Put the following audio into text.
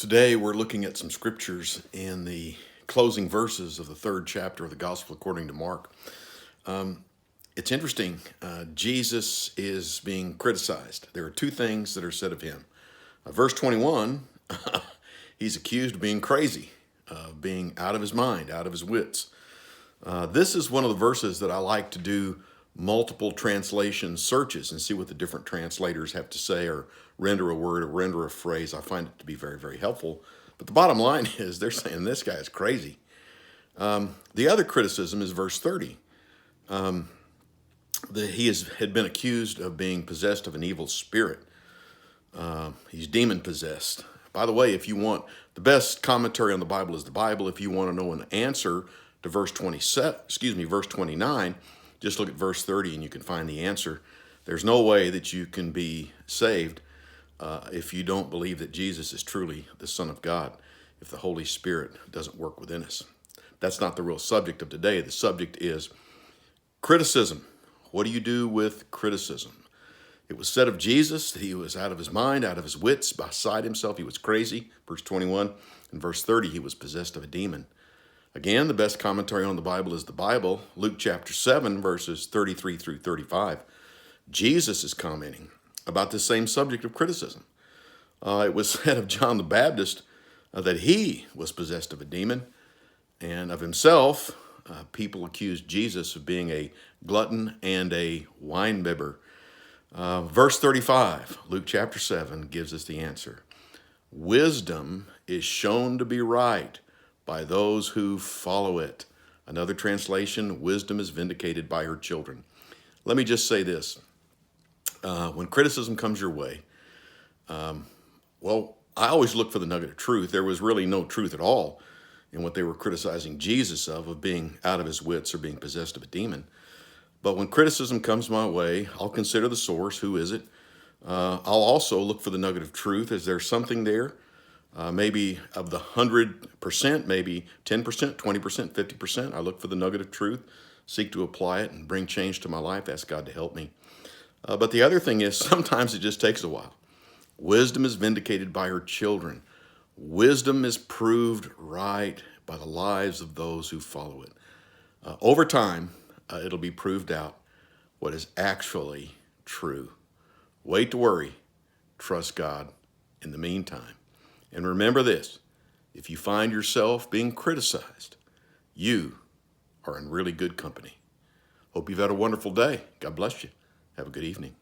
Today we're looking at some scriptures in the closing verses of the third chapter of the Gospel according to Mark. It's interesting. Jesus is being criticized. There are two things that are said of him. Verse 21, he's accused of being crazy, being out of his mind, out of his wits. This is one of the verses that I like to do multiple translation searches and see what the different translators have to say or render a word or render a phrase. I find it to be very, very helpful. But the bottom line is they're saying this guy is crazy. The other criticism is verse 30. Had been accused of being possessed of an evil spirit. He's demon possessed. By the way, if you want the best commentary on the Bible is the Bible. If you want to know an answer to verse 29, just look at verse 30 and you can find the answer. There's no way that you can be saved if you don't believe that Jesus is truly the Son of God, if the Holy Spirit doesn't work within us. That's not the real subject of today. The subject is criticism. What do you do with criticism? It was said of Jesus that he was out of his mind, out of his wits, beside himself. He was crazy, verse 21. And verse 30, he was possessed of a demon. Again, the best commentary on the Bible is the Bible. Luke chapter 7, verses 33 through 35. Jesus is commenting about the same subject of criticism. It was said of John the Baptist that he was possessed of a demon, and of himself, people accused Jesus of being a glutton and a winebibber. Verse 35, Luke chapter 7, gives us the answer. Wisdom is shown to be right by those who follow it. Another translation, wisdom is vindicated by her children. Let me just say this. When criticism comes your way, I always look for the nugget of truth. There was really no truth at all in what they were criticizing Jesus of being out of his wits or being possessed of a demon. But when criticism comes my way, I'll consider the source. Who is it? I'll also look for the nugget of truth. Is there something there? Maybe of the 100%, maybe 10%, 20%, 50%. I look for the nugget of truth, seek to apply it and bring change to my life. Ask God to help me. But the other thing is sometimes it just takes a while. Wisdom is vindicated by her children. Wisdom is proved right by the lives of those who follow it. Over time, it'll be proved out what is actually true. Wait to worry. Trust God in the meantime. And remember this, if you find yourself being criticized, you are in really good company. Hope you've had a wonderful day. God bless you. Have a good evening.